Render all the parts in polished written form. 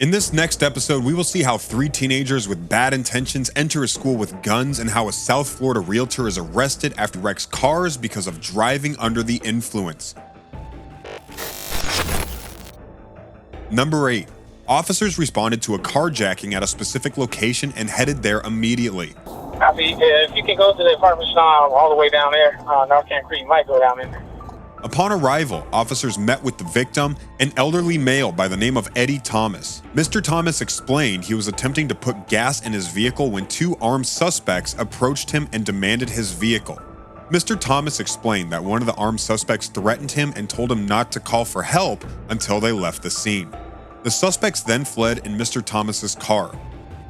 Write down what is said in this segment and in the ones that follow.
In this next episode, we will see how 3 teenagers with bad intentions enter a school with guns and how a South Florida realtor is arrested after he wrecks cars because of driving under the influence. Number 8. Officers responded to a carjacking at a specific location and headed there immediately. If you can go to the apartment all the way down there, North Camp Creek, you might go down in there. Upon arrival, officers met with the victim, an elderly male by the name of Eddie Thomas. Mr. Thomas explained he was attempting to put gas in his vehicle when 2 armed suspects approached him and demanded his vehicle. Mr. Thomas explained that one of the armed suspects threatened him and told him not to call for help until they left the scene. The suspects then fled in Mr. Thomas's car.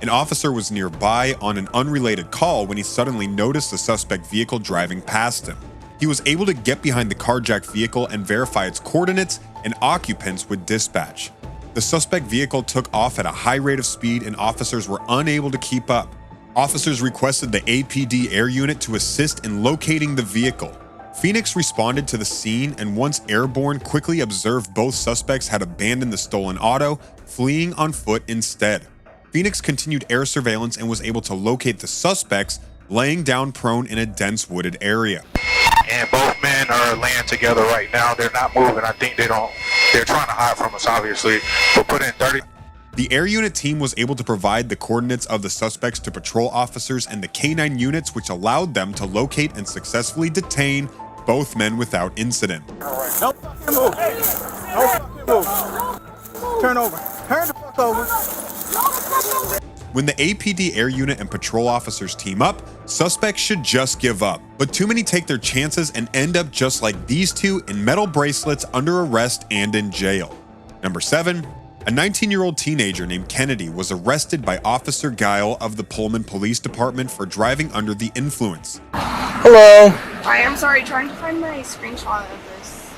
An officer was nearby on an unrelated call when he suddenly noticed the suspect vehicle driving past him. He was able to get behind the carjacked vehicle and verify its coordinates and occupants with dispatch. The suspect vehicle took off at a high rate of speed and officers were unable to keep up. Officers requested the APD air unit to assist in locating the vehicle. Phoenix responded to the scene and once airborne quickly observed both suspects had abandoned the stolen auto, fleeing on foot instead. Phoenix continued air surveillance and was able to locate the suspects laying down prone in a dense wooded area. And both men are laying together right now. They're not moving. I think they're trying to hide from us, obviously. We'll put in 30. The air unit team was able to provide the coordinates of the suspects to patrol officers and the K9 units, which allowed them to locate and successfully detain both men without incident. Don't fucking move. Don't fucking move. Turn over. Turn the fuck over. When the APD air unit and patrol officers team up, suspects should just give up. But too many take their chances and end up just like these 2 in metal bracelets, under arrest, and in jail. Number 7. A 19-year-old teenager named Kennedy was arrested by Officer Guile of the Pullman Police Department for driving under the influence. Hello. Hi, I'm sorry, trying to find my screenshot of this.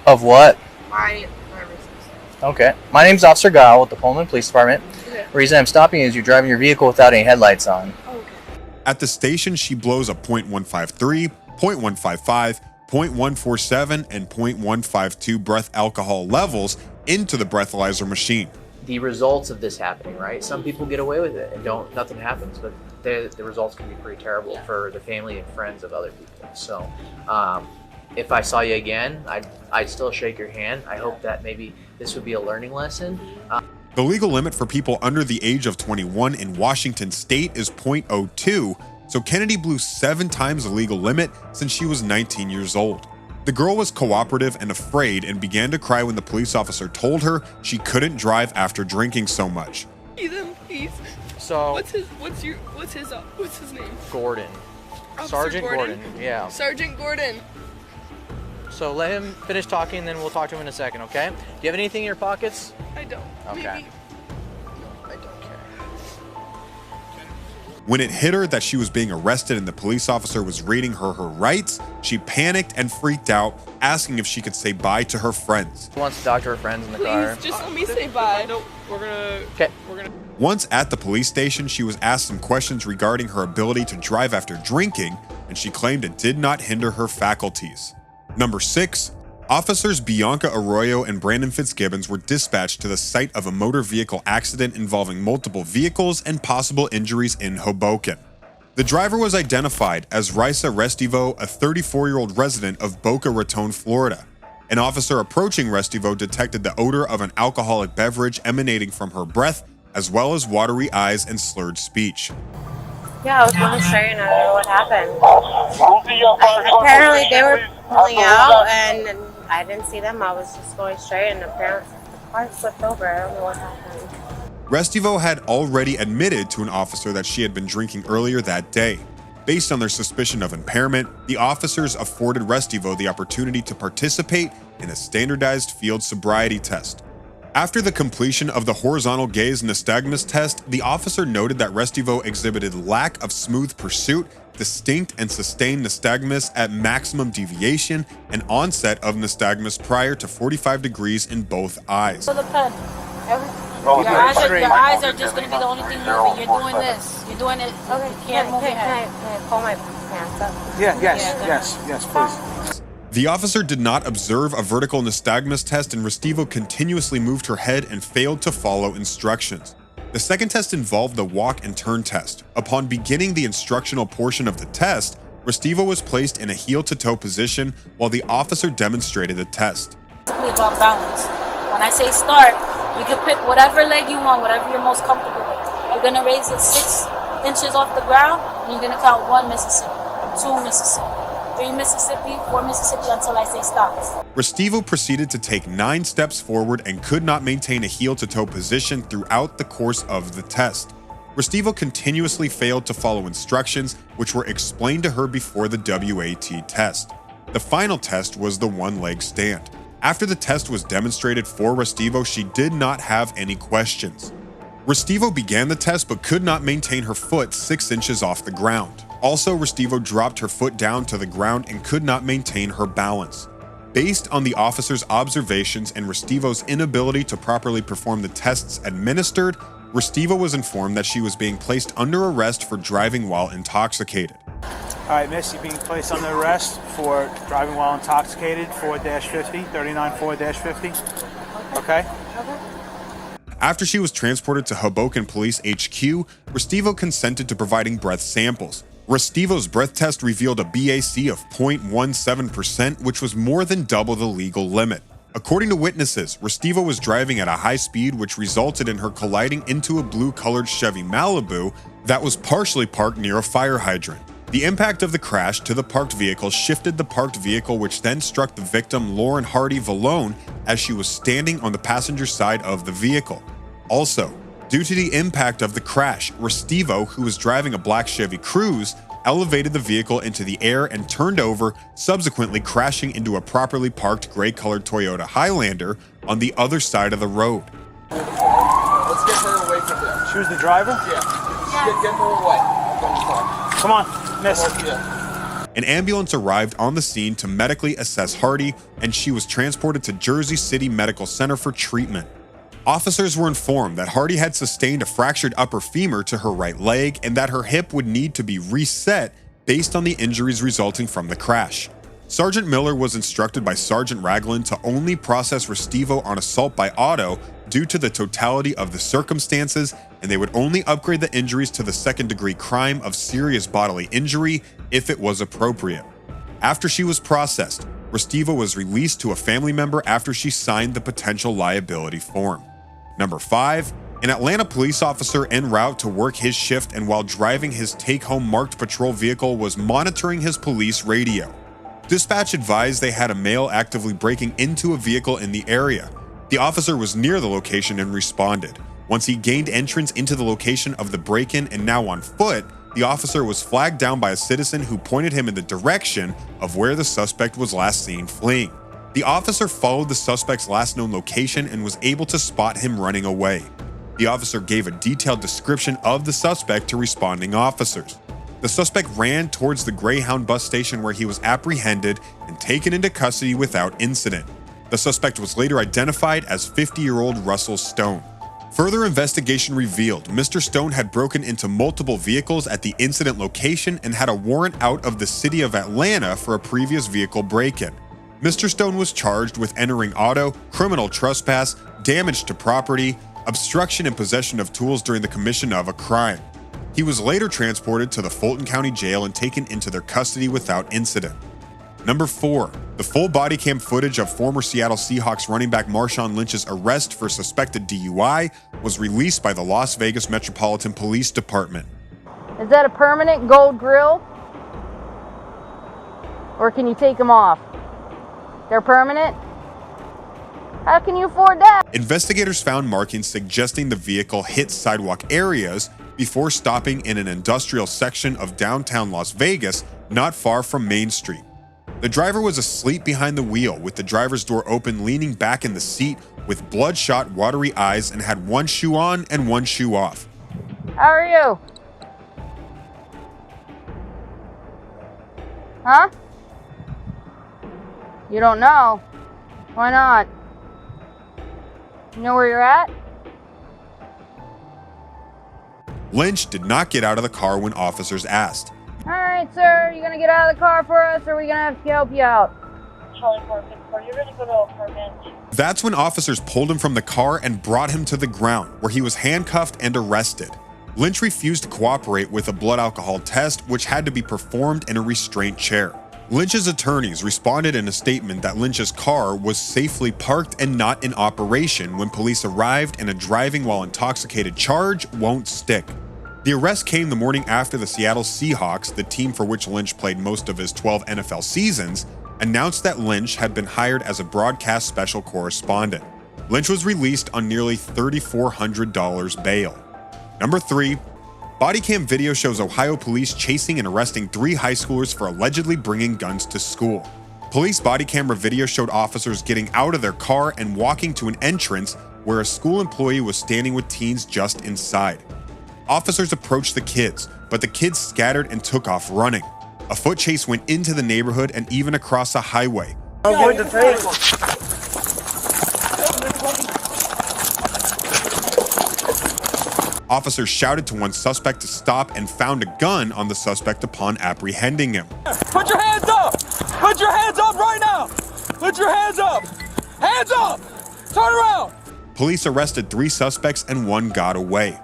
Of what? My driver's license. Okay. My name's Officer Guile with the Pullman Police Department. Okay. The reason I'm stopping you is you're driving your vehicle without any headlights on. Oh, okay. At the station, she blows a .153, .155, .147, and .152 breath alcohol levels into the breathalyzer machine. The results of this happening, right? Some people get away with it and nothing happens, but the results can be pretty terrible for the family and friends of other people. So if I saw you again, I'd still shake your hand. I hope that maybe this would be a learning lesson. The legal limit for people under the age of 21 in Washington state is .02, so Kennedy blew 7 times the legal limit since she was 19 years old. The girl was cooperative and afraid and began to cry when the police officer told her she couldn't drive after drinking so much. Ethan, please. So What's his name? Gordon. Officer Sergeant Gordon. Yeah. Sergeant Gordon. So let him finish talking, then we'll talk to him in a second, okay? Do you have anything in your pockets? I don't. Okay. Maybe. I don't care. When it hit her that she was being arrested and the police officer was reading her rights, she panicked and freaked out, asking if she could say bye to her friends. She wants to talk to her friends in the car. Please, just let me say bye. No, Okay. Once at the police station, she was asked some questions regarding her ability to drive after drinking, and she claimed it did not hinder her faculties. Number 6. Officers Bianca Arroyo and Brandon Fitzgibbons were dispatched to the site of a motor vehicle accident involving multiple vehicles and possible injuries in Hoboken. The driver was identified as Risa Restivo, a 34-year-old resident of Boca Raton, Florida. An officer approaching Restivo detected the odor of an alcoholic beverage emanating from her breath, as well as watery eyes and slurred speech. Yeah, I was going straight and I don't know what happened. Apparently they were pulling out and I didn't see them. I was just going straight and apparently the car flipped over. I don't know what happened. Restivo had already admitted to an officer that she had been drinking earlier that day. Based on their suspicion of impairment, the officers afforded Restivo the opportunity to participate in a standardized field sobriety test. After the completion of the horizontal gaze nystagmus test, the officer noted that Restivo exhibited lack of smooth pursuit, distinct and sustained nystagmus at maximum deviation, and onset of nystagmus prior to 45 degrees in both eyes. So the pen. Your eyes are just going to be the only thing moving. You're doing this. You're doing it. Okay. You can't move your head. Can I pull my pants up? Yes, please. The officer did not observe a vertical nystagmus test, and Restivo continuously moved her head and failed to follow instructions. The second test involved the walk and turn test. Upon beginning the instructional portion of the test, Restivo was placed in a heel-to-toe position while the officer demonstrated the test. It's about balance. When I say start, you can pick whatever leg you want, whatever you're most comfortable with. You're gonna raise it 6 inches off the ground, and you're gonna count 1 Mississippi, 2 Mississippi, 3 Mississippi, 4 Mississippi until I say stop. Restivo proceeded to take 9 steps forward and could not maintain a heel-to-toe position throughout the course of the test. Restivo continuously failed to follow instructions which were explained to her before the WAT test. The final test was the one-leg stand. After the test was demonstrated for Restivo, she did not have any questions. Restivo began the test but could not maintain her foot 6 inches off the ground. Also, Restivo dropped her foot down to the ground and could not maintain her balance. Based on the officer's observations and Restivo's inability to properly perform the tests administered, Restivo was informed that she was being placed under arrest for driving while intoxicated. All right, miss, you're being placed under arrest for driving while intoxicated, 4-50, 39-4-50. Okay? After she was transported to Hoboken Police HQ, Restivo consented to providing breath samples. Restivo's breath test revealed a BAC of 0.17%, which was more than double the legal limit. According to witnesses, Restivo was driving at a high speed, which resulted in her colliding into a blue-colored Chevy Malibu that was partially parked near a fire hydrant. The impact of the crash to the parked vehicle shifted the parked vehicle, which then struck the victim, Lauren Hardy Vallone, as she was standing on the passenger side of the vehicle. Also, due to the impact of the crash, Restivo, who was driving a black Chevy Cruze, elevated the vehicle into the air and turned over, subsequently crashing into a properly parked gray-colored Toyota Highlander on the other side of the road. Let's get her away from there. She was the driver? Yeah. Get her away. Come on, miss. An ambulance arrived on the scene to medically assess Hardy, and she was transported to Jersey City Medical Center for treatment. Officers were informed that Hardy had sustained a fractured upper femur to her right leg and that her hip would need to be reset based on the injuries resulting from the crash. Sergeant Miller was instructed by Sergeant Ragland to only process Restivo on assault by auto due to the totality of the circumstances, and they would only upgrade the injuries to the second-degree crime of serious bodily injury if it was appropriate. After she was processed, Restivo was released to a family member after she signed the potential liability form. Number 5, an Atlanta police officer en route to work his shift and while driving his take-home marked patrol vehicle was monitoring his police radio. Dispatch advised they had a male actively breaking into a vehicle in the area. The officer was near the location and responded. Once he gained entrance into the location of the break-in and now on foot, the officer was flagged down by a citizen who pointed him in the direction of where the suspect was last seen fleeing. The officer followed the suspect's last known location and was able to spot him running away. The officer gave a detailed description of the suspect to responding officers. The suspect ran towards the Greyhound bus station where he was apprehended and taken into custody without incident. The suspect was later identified as 50-year-old Russell Stone. Further investigation revealed Mr. Stone had broken into multiple vehicles at the incident location and had a warrant out of the city of Atlanta for a previous vehicle break-in. Mr. Stone was charged with entering auto, criminal trespass, damage to property, obstruction and possession of tools during the commission of a crime. He was later transported to the Fulton County Jail and taken into their custody without incident. Number 4, the full body cam footage of former Seattle Seahawks running back Marshawn Lynch's arrest for suspected DUI was released by the Las Vegas Metropolitan Police Department. Is that a permanent gold grill? Or can you take them off? They're permanent? How can you afford that? Investigators found markings suggesting the vehicle hit sidewalk areas before stopping in an industrial section of downtown Las Vegas, not far from Main Street. The driver was asleep behind the wheel with the driver's door open, leaning back in the seat with bloodshot, watery eyes, and had one shoe on and one shoe off. How are you? Huh? You don't know? Why not? You know where you're at? Lynch did not get out of the car when officers asked. All right, sir, you gonna get out of the car for us, or are we gonna have to help you out? Charlie 454. You're going to go to apartment. That's when officers pulled him from the car and brought him to the ground, where he was handcuffed and arrested. Lynch refused to cooperate with a blood alcohol test, which had to be performed in a restraint chair. Lynch's attorneys responded in a statement that Lynch's car was safely parked and not in operation when police arrived, and a driving while intoxicated charge won't stick. The arrest came the morning after the Seattle Seahawks, the team for which Lynch played most of his 12 NFL seasons, announced that Lynch had been hired as a broadcast special correspondent. Lynch was released on nearly $3,400 bail. Number 3. Bodycam video shows Ohio police chasing and arresting 3 high schoolers for allegedly bringing guns to school. Police body camera video showed officers getting out of their car and walking to an entrance where a school employee was standing with teens just inside. Officers approached the kids, but the kids scattered and took off running. A foot chase went into the neighborhood and even across a highway. I'm going to take. Officers shouted to one suspect to stop and found a gun on the suspect upon apprehending him. Put your hands up! Put your hands up right now! Put your hands up! Hands up! Turn around! Police arrested 3 suspects and 1 got away.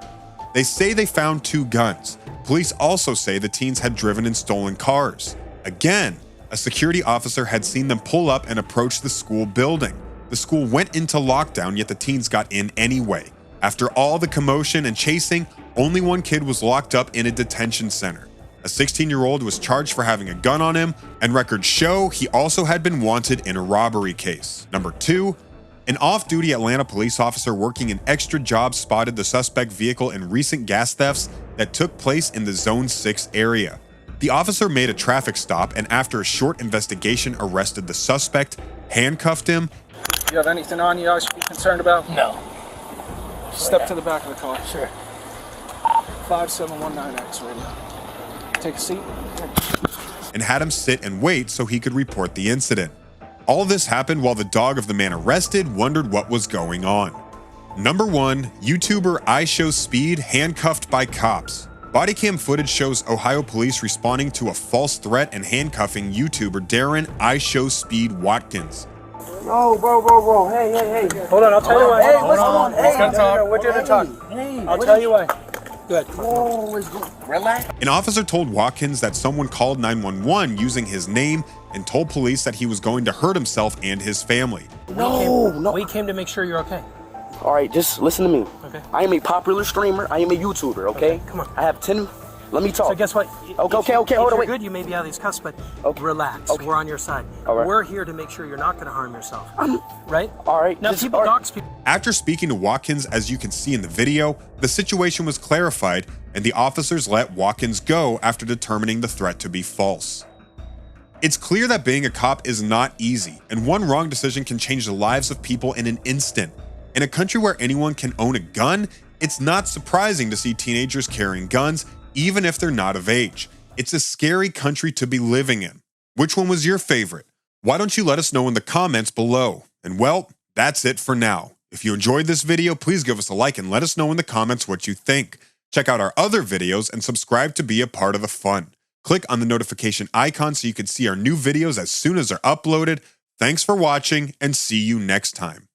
They say they found 2 guns. Police also say the teens had driven in stolen cars. Again, a security officer had seen them pull up and approach the school building. The school went into lockdown, yet the teens got in anyway. After all the commotion and chasing, only 1 kid was locked up in a detention center. A 16-year-old was charged for having a gun on him, and records show he also had been wanted in a robbery case. Number 2, an off-duty Atlanta police officer working an extra job spotted the suspect vehicle in recent gas thefts that took place in the Zone 6 area. The officer made a traffic stop and after a short investigation arrested the suspect, handcuffed him. You have anything on you I should be concerned about? No. Step to the back of the car. Sure. 5719X radio. Take a seat. And had him sit and wait so he could report the incident. All this happened while the dog of the man arrested wondered what was going on. Number 1, YouTuber IShowSpeed handcuffed by cops. Bodycam footage shows Ohio police responding to a false threat and handcuffing YouTuber Darren IShowSpeed Watkins. No, bro. Hey. Hold on, I'll tell you why. Hey, what's going on? Hey, we're gonna talk. Hey, I'll tell you why. Good. Whoa, relax. An officer told Watkins that someone called 911 using his name and told police that he was going to hurt himself and his family. No. We came to make sure you're okay. All right, just listen to me. Okay. I am a popular streamer. I am a YouTuber, okay? Come on. I have 10. Let me talk. So guess what? Okay, hold on, wait. You're good, you may be out of these cuffs, but relax. Okay. We're on your side. All right. We're here to make sure you're not going to harm yourself. Right? All right. Now, people dox people. After speaking to Watkins, as you can see in the video, the situation was clarified and the officers let Watkins go after determining the threat to be false. It's clear that being a cop is not easy, and one wrong decision can change the lives of people in an instant. In a country where anyone can own a gun, it's not surprising to see teenagers carrying guns, even if they're not of age. It's a scary country to be living in. Which one was your favorite? Why don't you let us know in the comments below? And well, that's it for now. If you enjoyed this video, please give us a like and let us know in the comments what you think. Check out our other videos and subscribe to be a part of the fun. Click on the notification icon so you can see our new videos as soon as they're uploaded. Thanks for watching and see you next time.